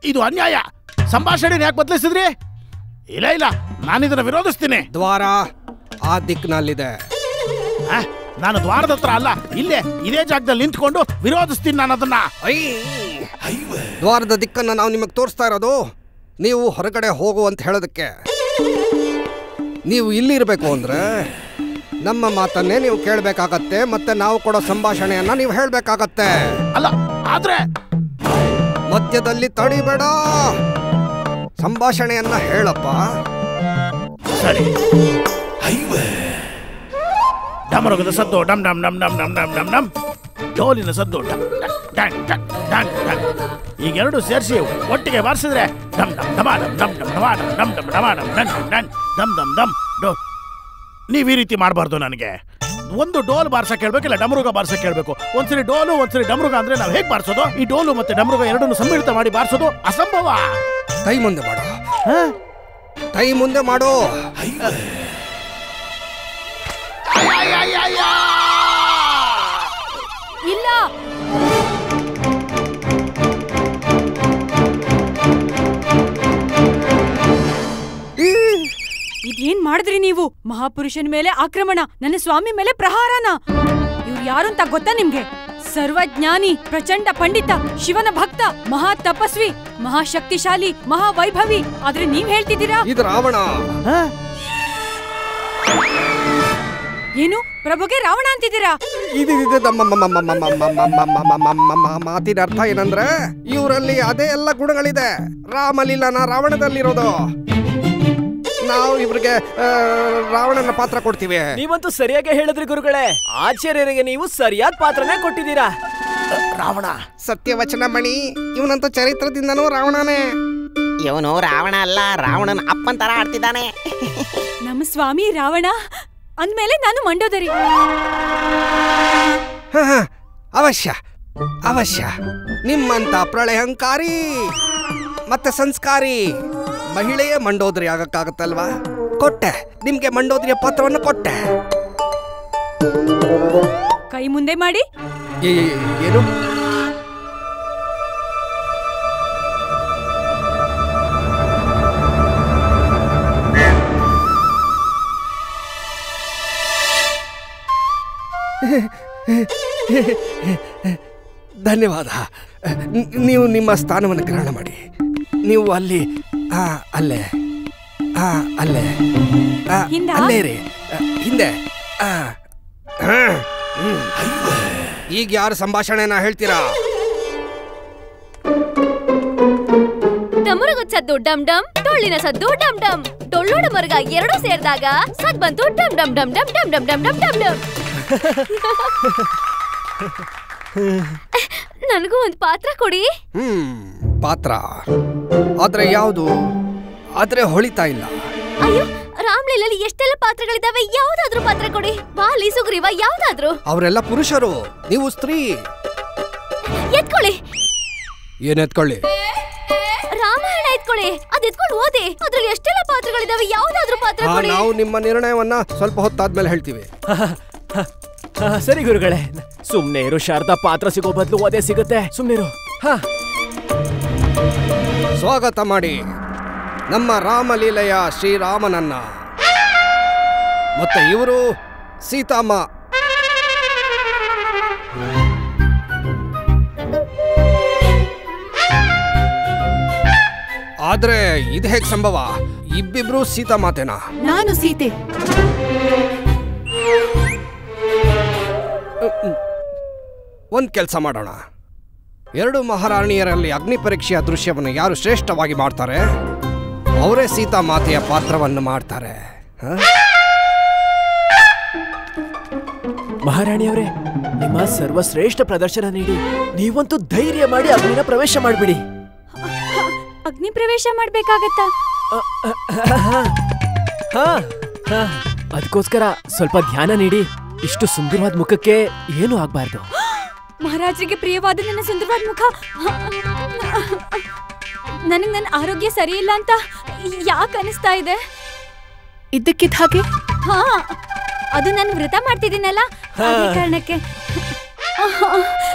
ಇದು ಅನ್ಯಾಯ. ಸಂಭಾಷಣೆ ಯಾಕೆ ಬದಲಿಸಿದ್ರಿ? ಇಲ್ಲ ಇಲ್ಲ, ನಾನಿದನ್ನ ವಿರೋಧಿಸ್ತೀನಿ. ದ್ವಾರ ಆ ದಿಕ್ಕಿನಲ್ಲಿದೆ. ನಾನು ದ್ವಾರದ ಹತ್ರ ಅಲ್ಲ, ಇಲ್ಲೇ ಇದೇ ಜಾಗದಲ್ಲಿ ನಿಂತ್ಕೊಂಡು ವಿರೋಧಿಸ್ತೀನಿ ನಾನು ಅದನ್ನ. ದ್ವಾರದ ದಿಕ್ಕನ್ನು ನಾವು ನಿಮಗೆ ತೋರಿಸ್ತಾ ಇರೋದು ನೀವು ಹೊರಗಡೆ ಹೋಗು ಅಂತ ಹೇಳೋದಕ್ಕೆ. ನೀವು ಇಲ್ಲಿರಬೇಕು ಅಂದ್ರೆ ನಮ್ಮ ಮಾತನ್ನೇ ನೀವು ಕೇಳಬೇಕಾಗತ್ತೆ, ಮತ್ತೆ ನಾವು ಕೊಡೋ ಸಂಭಾಷಣೆಯನ್ನ ನೀವು ಹೇಳಬೇಕಾಗತ್ತೆ. ಅಲ್ಲ ಆದ್ರೆ ಮಧ್ಯದಲ್ಲಿ ತಡಿಬೇಡ, ಸಂಭಾಷಣೆಯನ್ನ ಹೇಳಪ್ಪ. ಸರಿ. ಡಮರುಗದ ಸದ್ದು ಡಮ್ ಡಮ್ ಡಮ್ ಡಮ್ ಡಮ್ ಡಮ್ ಡಮ್ ಡಮ್, ಡೋಲಿನ ಸದ್ದು ಡಮ್ ಡಮ್ ಡಮ್ ಡಮ್ ಡಮ್. ಈಗೆರಡು ಸೇರಿಸಿ ಒಟ್ಟಿಗೆ ಬಾರಿಸಿದ್ರೆ ಡಮ್ ಡಮ್ ಡಮಾಡಮ್ ಡಮ್ ಡಮ್ ಡಮಾಡಮ್ ಡಮ್ ಡಮ್ ಡಮಾಡಮ್ ಡಮ್ ಡಮ್ ಡಮ್ ಡಮ್ ಡಮ್ ಡೋ. ನೀವು ಈ ರೀತಿ ಮಾಡಬಾರ್ದು. ನನಗೆ ಒಂದು ಡೋಲ್ ಬಾರ್ಸಕ್ಕೆ ಹೇಳ್ಬೇಕು, ಇಲ್ಲ ಡಮರುಗ ಬಾರ್ಸಕ್ಕೆ ಹೇಳ್ಬೇಕು. ಒಂದ್ಸರಿ ಡೋಲು ಒಂದ್ಸರಿ ಡಮರುಗ ಅಂದ್ರೆ ನಾವು ಹೇಗೆ ಬಾರಿಸೋದು? ಈ ಡೋಲು ಮತ್ತೆ ಡಮರುಗ ಎರಡನ್ನು ಸಮ್ಮಿಳಿತ ಮಾಡಿ ಬಾರಿಸೋದು ಅಸಂಭವ. ಕೈ ಮುಂದೆ ಮಾಡು, ಕೈ ಮುಂದೆ ಮಾಡು. ಇಲ್ಲ, ಇದೇನ್ ಮಾಡಿದ್ರಿ ನೀವು? ಮಹಾಪುರುಷನ ಮೇಲೆ ಆಕ್ರಮಣ, ನನ್ನ ಸ್ವಾಮಿ ಮೇಲೆ ಪ್ರಹಾರನ. ಇವ್ರು ಯಾರು ಅಂತ ಗೊತ್ತಾ ನಿಮ್ಗೆ? ಸರ್ವಜ್ಞಾನಿ, ಪ್ರಚಂಡ ಪಂಡಿತ, ಶಿವನ ಭಕ್ತ, ಮಹಾ ತಪಸ್ವಿ, ಮಹಾಶಕ್ತಿಶಾಲಿ, ಮಹಾವೈಭವಿ. ಆದ್ರೆ ನೀವ್ ಹೇಳ್ತಿದ್ದೀರಾ ಇದು ರಾವಣ. ಏನು ಪ್ರಭುಗೆ ರಾವಣ ಅಂತಿದ್ದೀರಾ? ಮಾತಿನ ಅರ್ಥ ಏನಂದ್ರೆ ಇವರಲ್ಲಿ ಅದೇ ಎಲ್ಲ ಗುಣಗಳಿದೆ. ರಾಮಲೀಲನ ರಾವಣದಲ್ಲಿರೋದು. ನಾವು ಇವ್ರಿಗೆ ರಾವಣನ ಪಾತ್ರ ಕೊಡ್ತೀವಿ. ನೀವಂತೂ ಸರಿಯಾಗಿ ಹೇಳಿದ್ರಿ ಗುರುಗಳೇ. ಆಚಾರ್ಯರಿಗೆ ನೀವು ಸರಿಯಾದ ಪಾತ್ರನೇ ಕೊಟ್ಟಿದ್ದೀರಾ. ರಾವಣ ಸತ್ಯವಚನ ಮಣಿ. ಇವನಂತೂ ಚರಿತ್ರದಿಂದನೂ ರಾವಣನೇ. ಇವನು ರಾವಣ ಅಲ್ಲ, ರಾವಣನ ಅಪ್ಪನ್ ತರ ಆಡ್ತಿದ್ದಾನೆ. ನಮ್ಮ ಸ್ವಾಮಿ ರಾವಣ ಅಂದ್ಮೇಲೆ ನಾನು ಮಂಡೋದರಿ. ಅವಶ್ಯ ಅವಶ್ಯ. ನಿಮ್ಮಂತ ಪ್ರಳಯಂಕಾರಿ ಮತ್ತೆ ಸಂಸ್ಕಾರಿ ಮಹಿಳೆಯೇ ಮಂಡೋದರಿ ಆಗಕ್ಕಾಗತ್ತಲ್ವಾ? ಕೊಟ್ಟೆ ನಿಮ್ಗೆ ಮಂಡೋದರಿಯ ಪಾತ್ರವನ್ನು ಕೊಟ್ಟೆ. ಕೈ ಮುಂದೆ ಮಾಡಿ. ಏನು? ಧನ್ಯವಾದ. ನೀವು ನಿಮ್ಮ ಸ್ಥಾನವನ್ನು ಗ್ರಹಣ ಮಾಡಿ. ನೀವು ಅಲ್ಲಿ ಅಲ್ಲೇ ಅಲ್ಲೇ ಅಲ್ಲೇ ರೀ, ಹಿಂದೆ. ಈಗ ಯಾರು ಸಂಭಾಷಣೆನ ಹೇಳ್ತೀರಾ? ಡಮರುಗದ ಸದ್ದು ಡಮ್ ಡಮ್, ಡೊಳ್ಳಿನ ಸದ್ದು ಡಮ್ ಡಮ್. ಡೊಳ್ಳು ಡಮರುಗ ಎರಡು ಸೇರಿದಾಗ ಸದ್ ಬಂತು ಡಮ್ ಡಮ್ ಡಮ್ ಡಮ್ ಡಮ್ ಡಮ್ ಡಮ್ ಡಮ್ ಡಮ್ ಡಮ್. ನನಗೂ ಒಂದು ಪಾತ್ರ ಕೊಡಿ. ಪಾತ್ರ ಆದ್ರೆ ಯಾವುದು? ಆದ್ರೆ ಹೊಳಿತಾ ಇಲ್ಲ. ಅಯ್ಯೋ, ರಾಮ್ಲೀಲಲ್ಲಿ ಎಷ್ಟೆಲ್ಲ ಪಾತ್ರಗಳಿದಾವೆ, ಯಾವ್ದಾದ್ರು ಪಾತ್ರ ಕೊಡಿ. ವಾಲಿ, ಸುಗ್ರೀವ, ಯಾವ್ದಾದ್ರು. ಅವರೆಲ್ಲ ಪುರುಷರು, ನೀವು ಸ್ತ್ರೀ. ಎತ್ಕೊಳ್ಳಿ. ಏನ್ ಎತ್ಕೊಳ್ಳಿ? ರಾಮಾಯಣ ಎತ್ಕೊಳ್ಳಿ. ಅದ್ ಎತ್ಕೊಂಡು ಓದಿ. ಅದ್ರಲ್ಲಿ ಎಷ್ಟೆಲ್ಲ ಪಾತ್ರಗಳಿದಾವೆ, ಯಾವ್ದಾದ್ರು ಪಾತ್ರ ಕೊಡಿ. ನಾವು ನಿಮ್ಮ ನಿರ್ಣಯವನ್ನ ಸ್ವಲ್ಪ ಹೊತ್ತಾದ್ಮೇಲೆ ಹೇಳ್ತೀವಿ. ಸರಿ ಗುರುಗಳೇ, ಸುಮ್ನೆ ಇರು. ಶಾರದಾ ಪಾತ್ರ ಸಿಗೋ ಬದಲು ಅದೇ ಸಿಗುತ್ತೆ. ಸುಮ್ನಿರು. ಸ್ವಾಗತ ಮಾಡಿ ನಮ್ಮ ರಾಮಲೀಲೆಯ ಶ್ರೀರಾಮನನ್ನ. ಮತ್ತೆ ಇವರು ಸೀತಾಮ್ಮ. ಆದ್ರೆ ಇದು ಹೇಗೆ ಸಂಭವ? ಇಬ್ಬಿಬ್ರು ಸೀತಾ ಮಾತೇನಾ? ನಾನು ಸೀತೆ. ಒಂದ್ ಕೆಲಸ ಮಾಡೋಣ. ಎರಡು ಮಹಾರಾಣಿಯರಲ್ಲಿ ಅಗ್ನಿ ಪರೀಕ್ಷೆಯ ದೃಶ್ಯವನ್ನು ಯಾರು ಶ್ರೇಷ್ಠವಾಗಿ ಮಾಡ್ತಾರೆ ಅವರೇ ಸೀತಾ ಮಾತೆಯ ಪಾತ್ರವನ್ನು ಮಾಡ್ತಾರೆ. ಮಹಾರಾಣಿಯವರೇ, ನಿಮ್ಮ ಸರ್ವಶ್ರೇಷ್ಠ ಪ್ರದರ್ಶನ ನೀಡಿ. ನೀವಂತೂ ಧೈರ್ಯ ಮಾಡಿ ಅಗ್ನಿನ ಪ್ರವೇಶ ಮಾಡ್ಬಿಡಿ. ಅಗ್ನಿ ಪ್ರವೇಶ ಮಾಡ್ಬೇಕಾಗತ್ತಾ? ಅದಕ್ಕೋಸ್ಕರ ಸ್ವಲ್ಪ ಧ್ಯಾನ ನೀಡಿ. ಇಷ್ಟು ಸುಂದರವಾದ ಮುಖಕ್ಕೆ ಏನು ಆಗ್ಬಾರ್ದು. ಮಹಾರಾಜರಿಗೆ ಪ್ರಿಯವಾದ ನನ್ನ ಸುಂದರವಾದ ಮುಖ. ನನಗೆ ನನ್ನ ಆರೋಗ್ಯ ಸರಿ ಇಲ್ಲ ಅಂತ ಯಾಕೆ ಅನಿಸ್ತಾ ಇದೆ? ಇದ್ದಕ್ಕಿದ್ದ ಹಾಗೆ ಅದು ನಾನು ವ್ರತ ಮಾಡ್ತಿದ್ದೀನಲ್ಲ, ಕಾರಣಕ್ಕೆ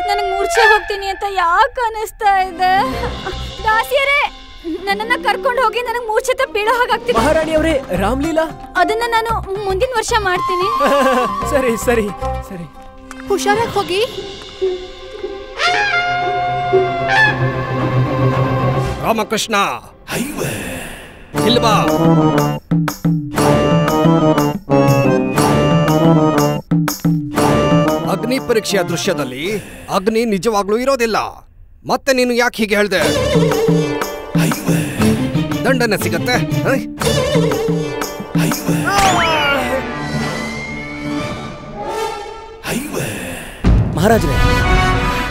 ನನಗೆ ಮೂರ್ಛೆ ಹೋಗ್ತೀನಿ ಅಂತ ಯಾಕೆ ಅನಿಸ್ತಾ ಇದೆ? ದಾಸಿಯರೇ, ನನ್ನನ್ನ ಕರ್ಕೊಂಡು ಹೋಗಿ ನನಗೆ ಮೂರ್ಛಿತ ಬೀಳೋ ಹಾಗಾಗ್ತಿದೆ. ಮಹಾರಾಣಿ ಅವರೇ, ರಾಮ್ಲೀಲಾ ಅದನ್ನ ನಾನು ಮುಂದಿನ ವರ್ಷ ಮಾಡ್ತೀನಿ. ಸರಿ ಸರಿ ಸರಿ. ಹುಷಾರಾಗಿ ಹೋಗಿ. ರಾಮಕೃಷ್ಣ ಇಲ್ವಾ? ಅಗ್ನಿ ಪರೀಕ್ಷೆಯ ದೃಶ್ಯದಲ್ಲಿ ಅಗ್ನಿ ನಿಜವಾಗ್ಲೂ ಇರೋದಿಲ್ಲ. ಮತ್ತೆ ನೀನು ಯಾಕೆ ಹೀಗೆ ಹೇಳ್ದೆ? ದಂಡನೆ ಸಿಗತ್ತೆ. ಮಹಾರಾಜರೇ,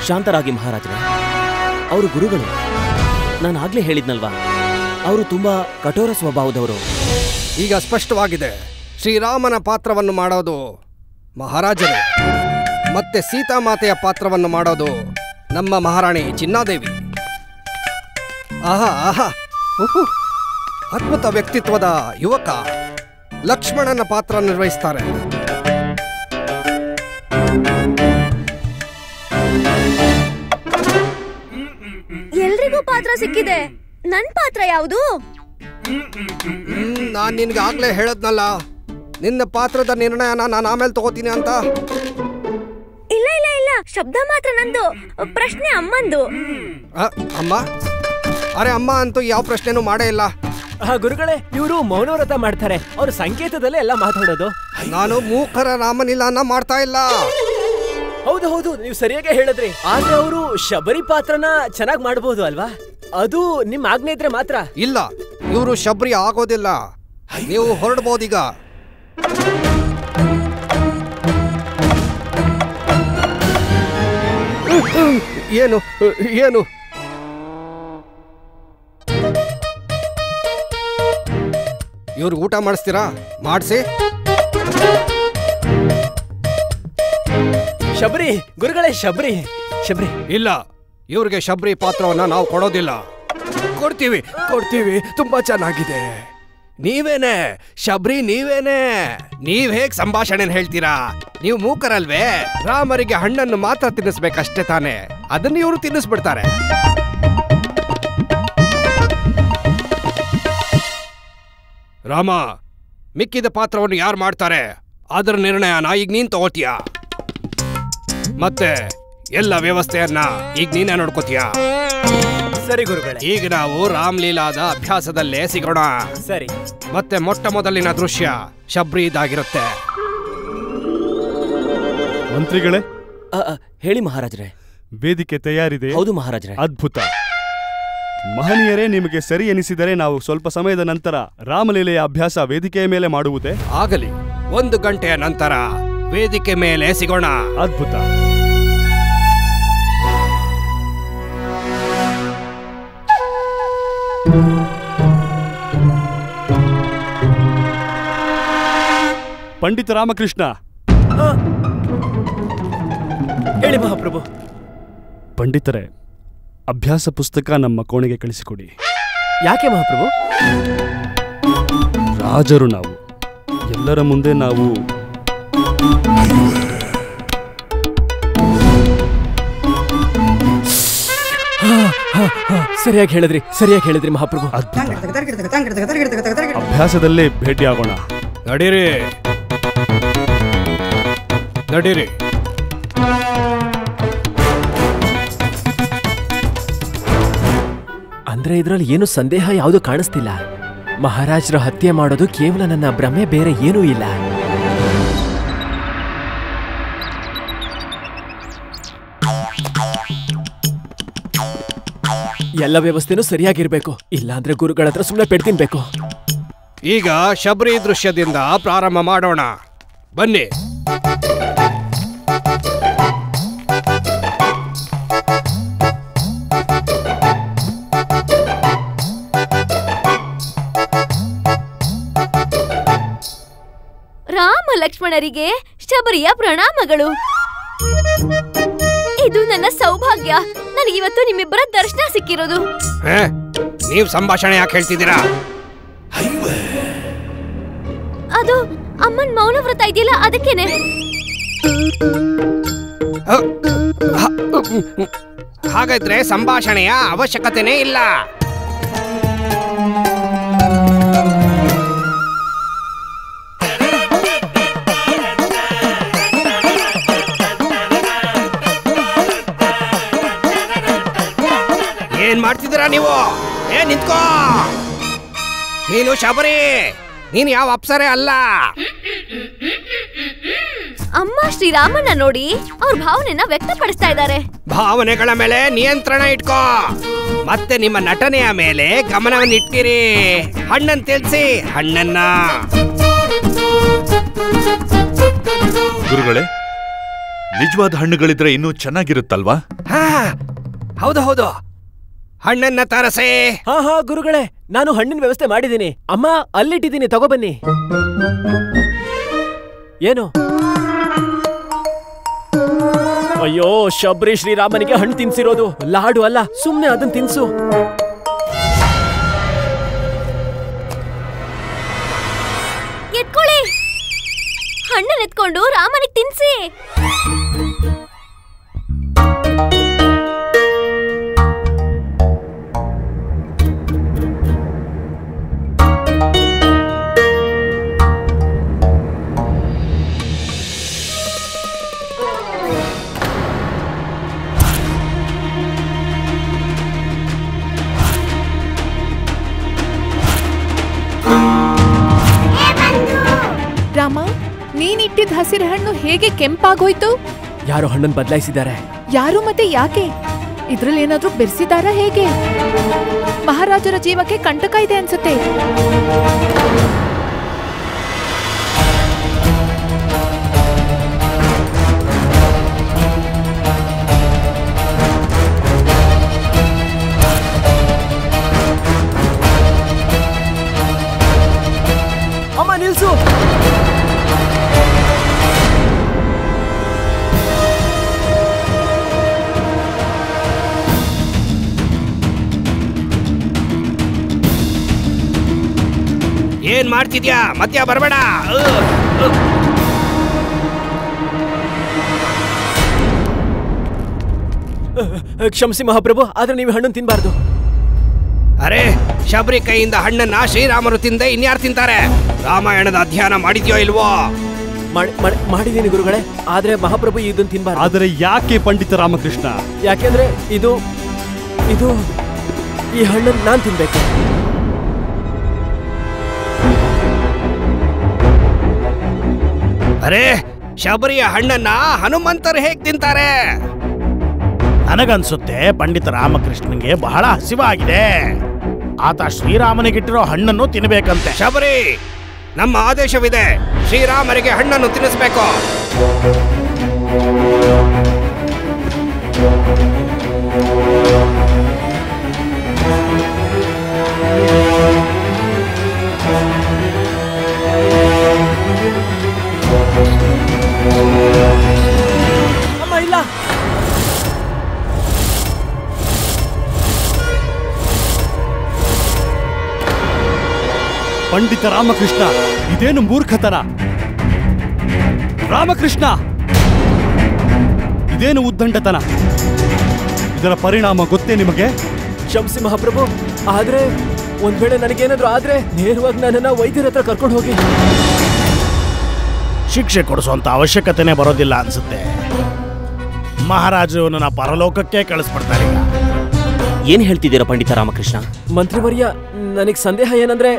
ಶಾಂತರಾಗಿ ಮಹಾರಾಜರೇ. ಅವರು ಗುರುಗಳು. ನಾನು ಆಗ್ಲೇ ಹೇಳಿದ್ನಲ್ವಾ, ಅವರು ತುಂಬಾ ಕಠೋರ ಸ್ವಭಾವದವರು. ಈಗ ಸ್ಪಷ್ಟವಾಗಿದೆ, ಶ್ರೀರಾಮನ ಪಾತ್ರವನ್ನು ಮಾಡೋದು ಮಹಾರಾಜರೇ, ಮತ್ತೆ ಸೀತಾಮಾತೆಯ ಪಾತ್ರವನ್ನು ಮಾಡೋದು ನಮ್ಮ ಮಹಾರಾಣಿ ಚಿನ್ನಾದೇವಿ. ಆಹಾ ಆಹಾ, ಅದ್ಭುತ ವ್ಯಕ್ತಿತ್ವದ ಯುವಕ ಲಕ್ಷ್ಮಣನ ಪಾತ್ರ ನಿರ್ವಹಿಸ್ತಾರೆ. ಎಲ್ರಿಗೂ ಪಾತ್ರ ಸಿಕ್ಕಿದೆ, ನನ್ ಪಾತ್ರ ಯಾವುದು? ನಾನ್ ನಿನ್ಗೆ ಆಗ್ಲೇ ಹೇಳದ್ನಲ್ಲ, ನಿನ್ನ ಪಾತ್ರದ ನಿರ್ಣಯನ ನಾನು ಆಮೇಲೆ ತಗೋತೀನಿ ಅಂತ. ಇಲ್ಲ ಇಲ್ಲ ಇಲ್ಲ, ಶಬ್ದ ಮಾತ್ರ ನಂದು, ಪ್ರಶ್ನೆ ಅಮ್ಮಂದು. ಅಮ್ಮ? ಅರೆ ಅಮ್ಮ ಅಂತೂ ಯಾವ ಪ್ರಶ್ನೆನೂ ಮಾಡೇ ಇಲ್ಲ. ಗುರುಗಳೇ, ಇವರು ಮೌನವ್ರತ ಮಾಡ್ತಾರೆ. ಅವ್ರ ಸಂಕೇತದಲ್ಲೇ ಎಲ್ಲ ಮಾತಾಡೋದು. ನಾನು ಮೂಕರ ರಾಮಲೀಲಾನ ಮಾಡ್ತಾ ಇಲ್ಲ. ಹೌದು ಹೌದು, ನೀವು ಸರಿಯಾಗಿ ಹೇಳಿದ್ರಿ. ಆದ್ರೆ ಅವರು ಶಬರಿ ಪಾತ್ರನ ಚೆನ್ನಾಗಿ ಮಾಡಬಹುದು ಅಲ್ವಾ? ಅದು ನಿಮ್ ಆಜ್ಞೆ ಇದ್ರೆ ಮಾತ್ರ. ಇಲ್ಲ, ಇವರು ಶಬರಿ ಆಗೋದಿಲ್ಲ. ನೀವು ಹೊರಡ್ಬೋದೀಗ. ಏನು ಏನು? ಇವ್ರಿಗೆ ಊಟ ಮಾಡಿಸ್ತೀರಾ? ಮಾಡಿಸಿ. ಶಬರಿ ಗುರುಗಳೇ, ಶಬರಿ ಶಬರಿ. ಇಲ್ಲ, ಇವ್ರಿಗೆ ಶಬರಿ ಪಾತ್ರವನ್ನ ನಾವು ಕೊಡೋದಿಲ್ಲ. ಕೊಡ್ತೀವಿ ಕೊಡ್ತೀವಿ, ತುಂಬಾ ಚೆನ್ನಾಗಿದೆ. ನೀವೇನೆ ಶಬರಿ, ನೀವೇನೆ. ನೀವ್ ಹೇಗ್ ಸಂಭಾಷಣೆ ಹೇಳ್ತೀರಾ? ನೀವು ಮೂಕರಲ್ವೇ? ರಾಮರಿಗೆ ಹಣ್ಣನ್ನು ಮಾತ್ರ ತಿನ್ನಿಸ್ಬೇಕಷ್ಟೇ ತಾನೆ, ಅದನ್ನ ಇವರು ತಿನ್ನಿಸ್ಬಿಡ್ತಾರೆ. ರಾಮ, ಮಿಕ್ಕಿದ ಪಾತ್ರವನ್ನು ಯಾರು ಮಾಡ್ತಾರೆ ಅದರ ನಿರ್ಣಯನ ಈಗ ನೀನ್ ತಗೋತೀಯ. ಮತ್ತೆ ಎಲ್ಲ ವ್ಯವಸ್ಥೆಯನ್ನ ಈಗ ನೀನೇ ನೋಡ್ಕೋತೀಯ. ಸರಿ ಗುರುಗಳೇ. ಈಗ ನಾವು ರಾಮ್ಲೀಲಾದ ಅಭ್ಯಾಸದಲ್ಲೇ ಸಿಗೋಣ. ಸರಿ. ಮತ್ತೆ ಮೊಟ್ಟ ಮೊದಲಿನ ದೃಶ್ಯ ಶಬರಿ ಇದಾಗಿರುತ್ತೆ. ಮಂತ್ರಿಗಳೇ, ಹೇಳಿ ಮಹಾರಾಜರೇ. ವೇದಿಕೆ ತಯಾರಿದೆ? ಹೌದು ಮಹಾರಾಜರೇ. ಅದ್ಭುತ. ಮಹನೀಯರೇ, ನಿಮಗೆ ಸರಿ ಎನಿಸಿದರೆ ನಾವು ಸ್ವಲ್ಪ ಸಮಯದ ನಂತರ ರಾಮಲೀಲೆಯ ಅಭ್ಯಾಸ ವೇದಿಕೆಯ ಮೇಲೆ ಮಾಡುವುದೇ? ಆಗಲಿ, 1 ಗಂಟೆಯ ನಂತರ ವೇದಿಕೆ ಮೇಲೆ ಸಿಗೋಣ. ಅದ್ಭುತ. ಪಂಡಿತ ರಾಮಕೃಷ್ಣ. ಹೇಳಿ ಮಹಾಪ್ರಭು. ಪಂಡಿತರೇ, ಅಭ್ಯಾಸ ಪುಸ್ತಕ ನಮ್ಮ ಕೋಣೆಗೆ ಕಳಿಸಿಕೊಡಿ. ಯಾಕೆ ಮಹಾಪ್ರಭು? ರಾಜರು ನಾವು, ಎಲ್ಲರ ಮುಂದೆ ನಾವು ಸರಿಯಾಗಿ ಹೇಳಿದ್ರಿ, ಸರಿಯಾಗಿ ಹೇಳಿದ್ರಿ ಮಹಾಪ್ರಭು. ಅಭ್ಯಾಸದಲ್ಲೇ ಭೇಟಿಯಾಗೋಣ. ನಡೀರಿ ನಡೀರಿ. ಅಂದ್ರೆ ಇದ್ರಲ್ಲಿ ಏನು ಸಂದೇಹ ಯಾವುದು ಕಾಣಿಸ್ತಿಲ್ಲ. ಮಹಾರಾಜರ ಹತ್ಯೆ ಮಾಡೋದು ಕೇವಲ ನನ್ನ ಭ್ರಮೆ, ಬೇರೆ ಏನೂ ಇಲ್ಲ. ಎಲ್ಲ ವ್ಯವಸ್ಥೆನೂ ಸರಿಯಾಗಿರ್ಬೇಕು, ಇಲ್ಲಾಂದ್ರೆ ಗುರುಗಳ ಹತ್ರ ಸುಮ್ಮನೆ ಪೆಟ್ಟು ತಿನ್ಬೇಕು. ಈಗ ಶಬರಿ ದೃಶ್ಯದಿಂದ ಪ್ರಾರಂಭ ಮಾಡೋಣ. ಬನ್ನಿ. ರಾಮ ಲಕ್ಷ್ಮಣರಿಗೆ ಶಬರಿಯ ಪ್ರಣಾಮಗಳು. ಇದು ನನ್ನ ಸೌಭಾಗ್ಯ. ನನಗಿವತ್ತು ನಿಮ್ಮಿಬ್ಬರ ದರ್ಶನ ಸಿಕ್ಕಿರೋದು. ನೀವು ಸಂಭಾಷಣೆ ಯಾಕೆ ಹೇಳ್ತಿದ್ದೀರಾ? ಅದು ಅಮ್ಮನ್ ಮೌನ ವ್ರತ ಇದೆಯಲ್ಲ, ಅದಕ್ಕೇನೆ. ಹಾಗಾದ್ರೆ ಸಂಭಾಷಣೆಯ ಅವಶ್ಯಕತೆನೇ ಇಲ್ಲ. ಏನ್ ಮಾಡ್ತಿದ್ದೀರಾ ನೀವು? ನಿಂತ್ಕೋ. ನೀನು ಶಬರಿ, ನೀನು ಯಾವ ಅಪ್ಸರೆ ಅಲ್ಲ. ಅಮ್ಮ ಶ್ರೀರಾಮನ ನೋಡಿ ಅವ್ರ ಭಾವನೆನ ವ್ಯಕ್ತಪಡಿಸ್ತಾ ಇದ್ದಾರೆ. ಭಾವನೆಗಳ ಮೇಲೆ ನಿಯಂತ್ರಣ ಇಟ್ಕೋ, ಮತ್ತೆ ನಿಮ್ಮ ನಟನೆಯ ಮೇಲೆ ಗಮನವನ್ನು ಇಟ್ಟಿರಿ. ಹಣ್ಣನ್ ತಿಳಿಸಿ, ಹಣ್ಣನ್ನ. ಗುರುಗಳೇ, ನಿಜವಾದ ಹಣ್ಣುಗಳಿದ್ರೆ ಇನ್ನೂ ಚೆನ್ನಾಗಿರುತ್ತಲ್ವಾ? ಹೌದು ಹೌದು, ಹಣ್ಣನ್ನ ತರಸೆ. ಹಾ ಗುರುಗಳೇ, ನಾನು ಹಣ್ಣಿನ ವ್ಯವಸ್ಥೆ ಮಾಡಿದ್ದೀನಿ. ಅಮ್ಮ ಅಲ್ಲಿಟ್ಟಿದ್ದೀನಿ, ತಗೋಬನ್ನಿ. ಏನು? ಅಯ್ಯೋ, ಶಬರಿ ಶ್ರೀರಾಮನಿಗೆ ಹಣ್ಣು ತಿನ್ಸಿರೋದು, ಲಾಡು ಅಲ್ಲ. ಸುಮ್ನೆ ಅದನ್ನ ತಿನ್ಸು. ಎತ್ಕೊಳ್ಳಿ, ಹಣ್ಣನ್ನ ಎತ್ಕೊಂಡು ರಾಮನಿಗೆ ತಿನ್ಸಿ. ರಾಮ, ನೀನಿಟ್ಟಿದ್ದ ಹಸಿರು ಹಣ್ಣು ಹೇಗೆ ಕೆಂಪಾಗೋಯ್ತು? ಯಾರೋ ಹಣ್ಣನ್ನು ಬದಲಾಯಿಸಿದ್ದಾರೆ. ಯಾರು ಮತ್ತೆ ಯಾಕೆ? ಇದ್ರಲ್ಲಿ ಏನಾದ್ರೂ ಬೆರೆಸಿದಾರಾ ಹೇಗೆ? ಮಹಾರಾಜರ ಜೀವಕ್ಕೆ ಕಂಟಕ ಇದೆ ಅನ್ಸುತ್ತೆ. ಅಮ್ಮ ನಿಲ್ಸು. ಏನ್ ಮಾಡ್ತಿದ್ಯಾ? ಮಧ್ಯ ಬರಬೇಡ. ಕ್ಷಮಿಸಿ ಮಹಾಪ್ರಭು, ಆದ್ರೆ ನೀವು ಹಣ್ಣನ್ನು ತಿನ್ಬಾರ್ದು. ಅರೆ, ಶಬರಿ ಕೈಯಿಂದ ಹಣ್ಣನ್ನ ಶ್ರೀರಾಮರು ತಿಂದೆ ಇನ್ಯಾರು ತಿಂತಾರೆ? ರಾಮಾಯಣದ ಅಧ್ಯಯನ ಮಾಡಿದ್ಯೋ ಇಲ್ವೋ? ಮಾಡಿದ್ದೀನಿ ಗುರುಗಳೇ, ಆದ್ರೆ ಮಹಾಪ್ರಭು ಇದನ್ನು ತಿನ್ಬಾರ್ದು. ಆದರೆ ಯಾಕೆ ಪಂಡಿತ ರಾಮಕೃಷ್ಣ? ಯಾಕೆಂದ್ರೆ ಇದು ಈ ಹಣ್ಣನ್ನು ನಾನು ತಿನ್ಬೇಕು. ಅರೆ, ಶಬರಿಯ ಹಣ್ಣನ್ನ ಹನುಮಂತರು ಹೇಗ್ ತಿಂತಾರೆ? ನನಗನ್ಸುತ್ತೆ ಪಂಡಿತ ರಾಮಕೃಷ್ಣನ್ಗೆ ಬಹಳ ಹಸಿವಾಗಿದೆ. ಆತ ಶ್ರೀರಾಮನಿಗಿಟ್ಟಿರೋ ಹಣ್ಣನ್ನು ತಿನ್ನಬೇಕಂತೆ. ಶಬರಿ, ನಮ್ಮ ಆದೇಶವಿದೆ, ಶ್ರೀರಾಮರಿಗೆ ಹಣ್ಣನ್ನು ತಿನ್ನಿಸ್ಬೇಕು. ಅಮ್ಮ ಇಲ್ಲ. ಪಂಡಿತ ರಾಮಕೃಷ್ಣ, ಇದೇನು ಮೂರ್ಖತನ? ರಾಮಕೃಷ್ಣ, ಇದೇನು ಉದ್ದಂಡತನ? ಇದರ ಪರಿಣಾಮ ಗೊತ್ತೇ ನಿಮಗೆ? ಕ್ಷಮಿಸಿ ಮಹಾಪ್ರಭು, ಆದ್ರೆ ಒಂದ್ ವೇಳೆ ನನಗೇನಾದ್ರೂ ಆದ್ರೆ ನೇರವಾಗಿ ನನ್ನನ್ನ ವೈದ್ಯರ ಹತ್ರ ಕರ್ಕೊಂಡು ಹೋಗಿ. ಶಿಕ್ಷೆ ಕೊಡಿಸುವಂತ ಅವಶ್ಯಕತೆನೇ ಬರೋದಿಲ್ಲ ಅನ್ಸುತ್ತೆ. ಮಹಾರಾಜರು ನನ್ನ ಪರಲೋಕಕ್ಕೆ ಕಳಿಸ್ಬಿಡ್ತಾರೆ. ಏನ್ ಹೇಳ್ತಿದ್ದೀರಾ ಪಂಡಿತ ರಾಮಕೃಷ್ಣ? ಮಂತ್ರಿವರ್ಯ, ನನಗೆ ಸಂದೇಹ ಏನಂದ್ರೆ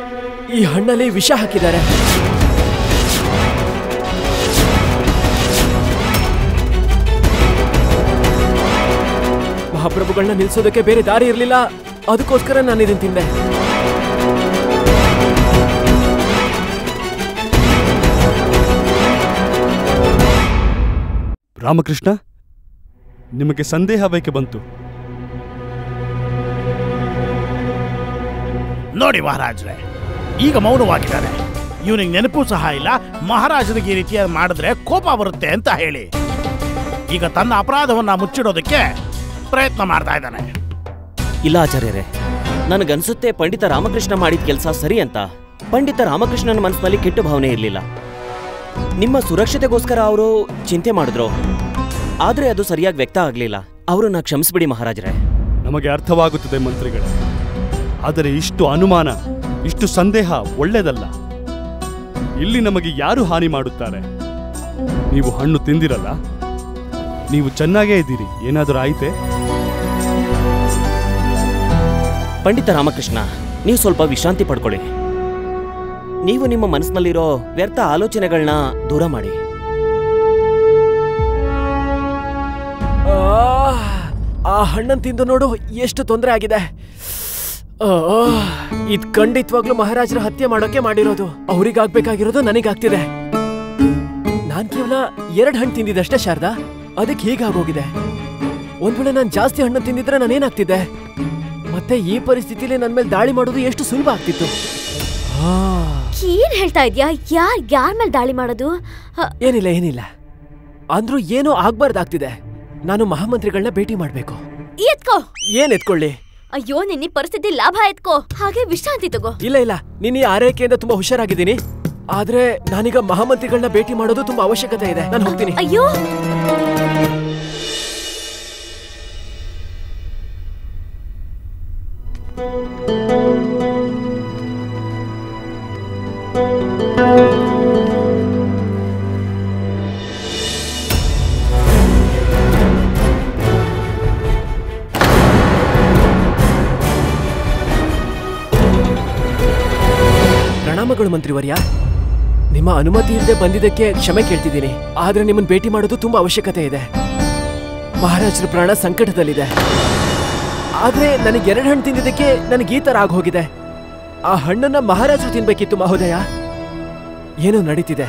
ಈ ಹಣ್ಣಲ್ಲಿ ವಿಷ ಹಾಕಿದ್ದಾರೆ. ಮಹಾಪ್ರಭುಗಳನ್ನ ನಿಲ್ಸೋದಕ್ಕೆ ಬೇರೆ ದಾರಿ ಇರಲಿಲ್ಲ, ಅದಕ್ಕೋಸ್ಕರ ನಾನು ಇದನ್ನು ತಿಂದೆ. ರಾಮಕೃಷ್ಣ, ನಿಮಗೆ ಸಂದೇಹ ಬೇಕೆ ಬಂತು? ನೋಡಿ ಮಹಾರಾಜ್ರೆ, ಈಗ ಮೌನವಾಗಿದ್ದಾರೆ. ಇವನಿಗೆ ನೆನಪು ಸಹ ಇಲ್ಲ. ಮಹಾರಾಜರಿಗೆ ಈ ರೀತಿಯ ಮಾಡಿದ್ರೆ ಕೋಪ ಬರುತ್ತೆ ಅಂತ ಹೇಳಿ ಈಗ ತನ್ನ ಅಪರಾಧವನ್ನ ಮುಚ್ಚಿಡೋದಕ್ಕೆ ಪ್ರಯತ್ನ ಮಾಡ್ತಾ ಇದ್ದಾನೆ. ಇಲ್ಲ ಆಚಾರ್ಯರೇ, ನನಗನ್ಸುತ್ತೆ ಪಂಡಿತ ರಾಮಕೃಷ್ಣ ಮಾಡಿದ ಕೆಲಸ ಸರಿ ಅಂತ. ಪಂಡಿತ ರಾಮಕೃಷ್ಣನ ಮನಸ್ಸಿನಲ್ಲಿ ಕೆಟ್ಟ ಭಾವನೆ ಇರಲಿಲ್ಲ. ನಿಮ್ಮ ಸುರಕ್ಷತೆಗೋಸ್ಕರ ಅವರು ಚಿಂತೆ ಮಾಡಿದ್ರು, ಆದ್ರೆ ಅದು ಸರಿಯಾಗಿ ವ್ಯಕ್ತ ಆಗಲಿಲ್ಲ. ಅವರನ್ನ ಕ್ಷಮಿಸ್ಬಿಡಿ ಮಹಾರಾಜರೇ. ನಮಗೆ ಅರ್ಥವಾಗುತ್ತದೆ ಮಂತ್ರಿಗಳೇ, ಆದರೆ ಇಷ್ಟು ಅನುಮಾನ, ಇಷ್ಟು ಸಂದೇಹ ಒಳ್ಳೆಯದಲ್ಲ. ಇಲ್ಲಿ ನಮಗೆ ಯಾರು ಹಾನಿ ಮಾಡುತ್ತಾರೆ? ನೀವು ಹಣ್ಣು ತಿಂದಿರಲ್ಲ, ನೀವು ಚೆನ್ನಾಗೇ ಇದ್ದೀರಿ. ಏನಾದರೂ ಆಯ್ತೆ? ಪಂಡಿತ ರಾಮಕೃಷ್ಣ, ನೀವು ಸ್ವಲ್ಪ ವಿಶ್ರಾಂತಿ ಪಡ್ಕೊಳ್ಳಿ. ನೀವು ನಿಮ್ಮ ಮನಸ್ಸಿನಲ್ಲಿರೋ ವ್ಯರ್ಥ ಆಲೋಚನೆಗಳನ್ನ ದೂರ ಮಾಡಿ. ಆ ಹಣ್ಣನ್ನು ತಿಂದು ನೋಡು, ಎಷ್ಟು ತೊಂದರೆ ಆಗಿದೆ. ಇದ್ ಖಂಡಿತವಾಗ್ಲೂ ಮಹಾರಾಜರ ಹತ್ಯೆ ಮಾಡೋಕೆ ಮಾಡಿರೋದು. ಅವ್ರಿಗಾಗ್ಬೇಕಾಗಿರೋದು ನನಗಾಗ್ತಿದೆ. ನಾನ್ ಕೇವಲ 2 ಹಣ್ಣು ತಿಂದಿದ್ದಷ್ಟೇ ಶಾರದಾ, ಅದಕ್ಕೆ ಹೀಗಾಗೋಗಿದೆ. ಒಂದ್ ವೇಳೆ ನಾನು ಜಾಸ್ತಿ ಹಣ್ಣು ತಿಂದಿದ್ರೆ ನಾನೇನಾಗ್ತಿದ್ದೆ? ಮತ್ತೆ ಈ ಪರಿಸ್ಥಿತಿಲಿ ನನ್ ಮೇಲೆ ದಾಳಿ ಮಾಡೋದು ಎಷ್ಟು ಸುಲಭ ಆಗ್ತಿತ್ತು. ಏನ್ ಹೇಳ್ತಾ ಇದ್ಯಾ? ಯಾರ ಮೇಲೆ ದಾಳಿ ಮಾಡೋದು? ಏನಿಲ್ಲ ಅಂದ್ರೂ ಏನೋ ಆಗ್ಬಾರ್ದಾಗ್ತಿದೆ. ನಾನು ಮಹಾಮಂತ್ರಿಗಳನ್ನ ಭೇಟಿ ಮಾಡ್ಬೇಕು. ಎತ್ಕೋ. ಏನ್ ಎತ್ಕೊಳ್ಳಿ? ಅಯ್ಯೋ, ನಿನ್ನ ಪರಿಸ್ಥಿತಿ ಲಾಭ ಎತ್ಕೋ, ಹಾಗೆ ವಿಶ್ರಾಂತಿ ತಗೋ. ಇಲ್ಲ ನಿನ್ನ ಆರೈಕೆಯಿಂದ ತುಂಬಾ ಹುಷಾರಾಗಿದ್ದೀನಿ. ಆದ್ರೆ ನಾನೀಗ ಮಹಾಮಂತ್ರಿಗಳನ್ನ ಭೇಟಿ ಮಾಡೋದು ತುಂಬಾ ಅವಶ್ಯಕತೆ ಇದೆ. ನಾನು ಹೋಗ್ತೀನಿ. ಅಯ್ಯೋ, ಪ್ರಣಾಮಗಳು ಮಂತ್ರಿವರ್ಯ. ನಿಮ್ಮ ಅನುಮತಿ ಇಲ್ಲದೆ ಬಂದಿದ್ದಕ್ಕೆ ಕ್ಷಮೆ ಕೇಳ್ತಿದ್ದೀನಿ. ಆದ್ರೆ ನಿಮ್ಮನ್ನ ಭೇಟಿ ಮಾಡೋದು ತುಂಬಾ ಅವಶ್ಯಕತೆ ಇದೆ. ಮಹಾರಾಜರ ಪ್ರಾಣ ಸಂಕಟದಲ್ಲಿದೆ. ಆದ್ರೆ ನನಗೆ 2 ಹಣ್ಣು ತಿಂದಿದ್ದಕ್ಕೆ ನನಗೆ ಈ ತರ ಆಗೋಗಿದೆ. ಆ ಹಣ್ಣನ್ನ ಮಹಾರಾಜರು ತಿನ್ಬೇಕಿತ್ತು ಮಹೋದಯ. ಏನೋ ನಡೀತಿದೆ,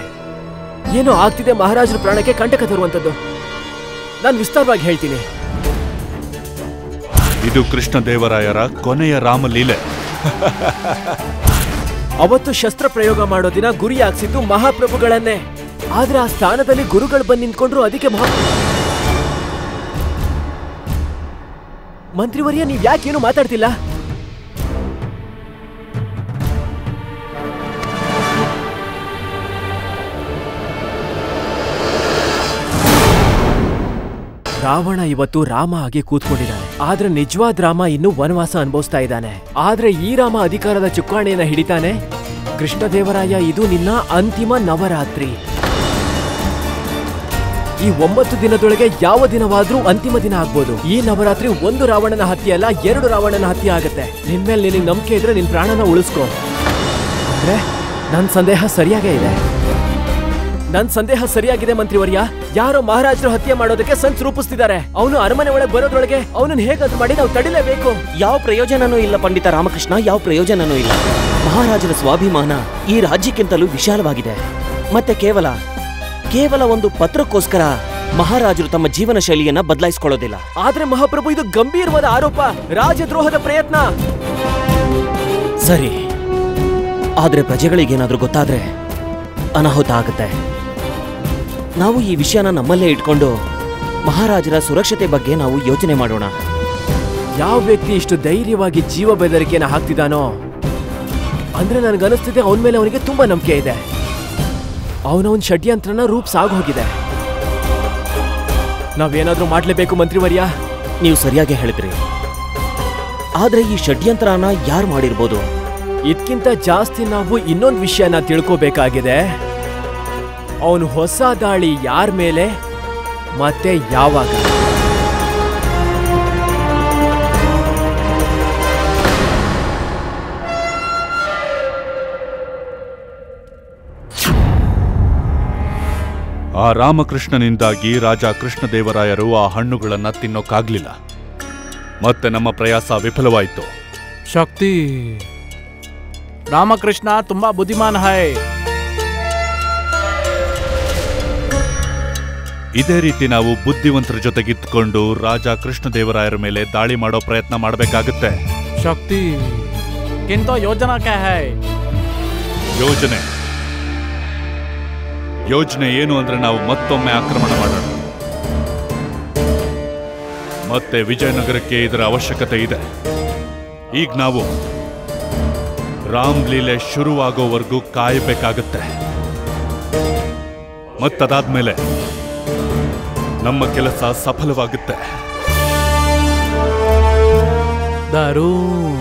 ಏನೋ ಆಗ್ತಿದೆ. ಮಹಾರಾಜರ ಪ್ರಾಣಕ್ಕೆ ಕಂಟಕ ತರುವಂತದ್ದು. ನಾನು ವಿಸ್ತಾರವಾಗಿ ಹೇಳ್ತೀನಿ. ಇದು ಕೃಷ್ಣದೇವರಾಯರ ಕೊನೆಯ ರಾಮಲೀಲೆ. ಅವತ್ತು ಶಸ್ತ್ರ ಪ್ರಯೋಗ ಮಾಡೋ ದಿನ ಗುರಿ ಹಾಕ್ಸಿದ್ದು ಮಹಾಪ್ರಭುಗಳನ್ನೇ. ಆದ್ರೆ ಆ ಸ್ಥಾನದಲ್ಲಿ ಗುರುಗಳು ಬಂದು ನಿಂತ್ಕೊಂಡ್ರು. ಅದಕ್ಕೆ ಮಂತ್ರಿವರ್ಯ, ನೀವ್ ಯಾಕೇನು ಮಾತಾಡ್ತಿಲ್ಲ? ರಾವಣ ಇವತ್ತು ರಾಮ ಆಗಿ ಕೂತ್ಕೊಂಡಿದ್ದಾನೆ. ಆದ್ರೆ ನಿಜವಾದ ರಾಮ ಇನ್ನು ವನವಾಸ ಅನುಭವಿಸ್ತಾ ಇದ್ದಾನೆ. ಆದ್ರೆ ಈ ರಾಮ ಅಧಿಕಾರದ ಚುಕ್ಕಾಣಿಯನ್ನ ಹಿಡಿತಾನೆ. ಕೃಷ್ಣದೇವರಾಯ, ಇದು ನಿನ್ನ ಅಂತಿಮ ನವರಾತ್ರಿ. ಈ 9 ದಿನದೊಳಗೆ ಯಾವ ದಿನವಾದ್ರೂ ಅಂತಿಮ ದಿನ ಆಗ್ಬೋದು. ಈ ನವರಾತ್ರಿ 1 ರಾವಣನ ಹತ್ಯೆ ಅಲ್ಲ, 2 ರಾವಣನ ಹತ್ಯೆ ಆಗತ್ತೆ. ನಿನ್ಮೇಲೆ ನಿನಗೆ ನಂಬಿಕೆ ಇದ್ರೆ ನಿನ್ ಪ್ರಾಣನ ಉಳಿಸ್ಕೋ. ಅಂದ್ರೆ ನನ್ ಸಂದೇಹ ಸರಿಯಾಗೇ ಇದೆ. ನನ್ ಸಂದೇಹ ಸರಿಯಾಗಿದೆ ಮಂತ್ರಿವರ್ಯ. ಯಾರೋ ಮಹಾರಾಜರು ಹತ್ಯೆ ಮಾಡೋದಕ್ಕೆ ಸಂಚು ರೂಪಿಸ್ತಿದ್ದಾರೆ. ಅವನು ಅರಮನೆ ಒಳಗೆ ಬರೋದ್ರೊಳಗೆ ಅವನನ್ನು ಹೇಗಾದ್ರೂ ಮಾಡಿ ನಾವು ತಡಿಲೇಬೇಕು. ಯಾವ ಪ್ರಯೋಜನನೂ ಇಲ್ಲ ಪಂಡಿತ ರಾಮಕೃಷ್ಣ, ಯಾವ ಪ್ರಯೋಜನನೂ ಇಲ್ಲ. ಮಹಾರಾಜರ ಸ್ವಾಭಿಮಾನ ಈ ರಾಜ್ಯಕ್ಕಿಂತಲೂ ವಿಶಾಲವಾಗಿದೆ. ಮತ್ತೆ ಕೇವಲ ಒಂದು ಪತ್ರಕ್ಕೋಸ್ಕರ ಮಹಾರಾಜರು ತಮ್ಮ ಜೀವನ ಶೈಲಿಯನ್ನ ಬದಲಾಯಿಸಿಕೊಳ್ಳೋದಿಲ್ಲ. ಆದ್ರೆ ಮಹಾಪ್ರಭು, ಇದು ಗಂಭೀರವಾದ ಆರೋಪ, ರಾಜದ್ರೋಹದ ಪ್ರಯತ್ನ. ಸರಿ, ಆದ್ರೆ ಪ್ರಜೆಗಳಿಗೇನಾದ್ರೂ ಗೊತ್ತಾದ್ರೆ ಅನಾಹುತ ಆಗುತ್ತೆ. ನಾವು ಈ ವಿಷಯನ ನಮ್ಮಲ್ಲೇ ಇಟ್ಕೊಂಡು ಮಹಾರಾಜರ ಸುರಕ್ಷತೆ ಬಗ್ಗೆ ನಾವು ಯೋಚನೆ ಮಾಡೋಣ. ಯಾವ ವ್ಯಕ್ತಿ ಇಷ್ಟು ಧೈರ್ಯವಾಗಿ ಜೀವ ಬೆದರಿಕೆನ ಹಾಕ್ತಿದ್ದಾನೋ ಅಂದ್ರೆ ನನಗನ್ನಿಸ್ತಿದೆ ಅವನ ಮೇಲೆ ಅವನಿಗೆ ತುಂಬಾ ನಂಬಿಕೆ ಇದೆ. ಅವನವನ್ ಷಡ್ಯಂತ್ರನ ರೂಪಿಸಾಗೋಗಿದೆ. ನಾವೇನಾದ್ರೂ ಮಾಡ್ಲೇಬೇಕು ಮಂತ್ರಿವರ್ಯ. ನೀವು ಸರಿಯಾಗಿ ಹೇಳಿದ್ರಿ. ಆದ್ರೆ ಈ ಷಡ್ಯಂತ್ರನ ಯಾರು ಮಾಡಿರ್ಬೋದು? ಇದಕ್ಕಿಂತ ಜಾಸ್ತಿ ನಾವು ಇನ್ನೊಂದು ವಿಷಯನ ತಿಳ್ಕೋಬೇಕಾಗಿದೆ. ಅವನು ಹೊಸ ದಾಳಿ ಯಾರ ಮೇಲೆ ಮತ್ತೆ ಯಾವಾಗ? ಆ ರಾಮಕೃಷ್ಣನಿಂದಾಗಿ ರಾಜ ಕೃಷ್ಣದೇವರಾಯರು ಆ ಹಣ್ಣುಗಳನ್ನ ತಿನ್ನೋಕ್ಕಾಗ್ಲಿಲ್ಲ. ಮತ್ತೆ ನಮ್ಮ ಪ್ರಯಾಸ ವಿಫಲವಾಯಿತು. ಶಕ್ತಿ, ರಾಮಕೃಷ್ಣ ತುಂಬಾ ಬುದ್ಧಿಮಾನ್ ಹೈ. ಇದೇ ರೀತಿ ನಾವು ಬುದ್ಧಿವಂತರ ಜೊತೆಗಿತ್ಕೊಂಡು ರಾಜ ಕೃಷ್ಣದೇವರಾಯರ ಮೇಲೆ ದಾಳಿ ಮಾಡೋ ಪ್ರಯತ್ನ ಮಾಡಬೇಕಾಗುತ್ತೆ. ಶಕ್ತಿ, ಕಿಂತ ಯೋಜನಾ ಕ್ಯಾ ಹೈ? ಯೋಜನೆ ಏನು ಅಂದ್ರೆ ನಾವು ಮತ್ತೊಮ್ಮೆ ಆಕ್ರಮಣ ಮಾಡೋಣ. ಮತ್ತೆ ವಿಜಯನಗರಕ್ಕೆ ಇದರ ಅವಶ್ಯಕತೆ ಇದೆ. ಈಗ ನಾವು ರಾಮ್ಲೀಲೆ ಶುರುವಾಗೋವರೆಗೂ ಕಾಯಬೇಕಾಗುತ್ತೆ. ಮತ್ತದಾದ್ಮೇಲೆ ನಮ್ಮ ಕೆಲಸ ಸಫಲವಾಗುತ್ತೆ. ದಾರೂನ್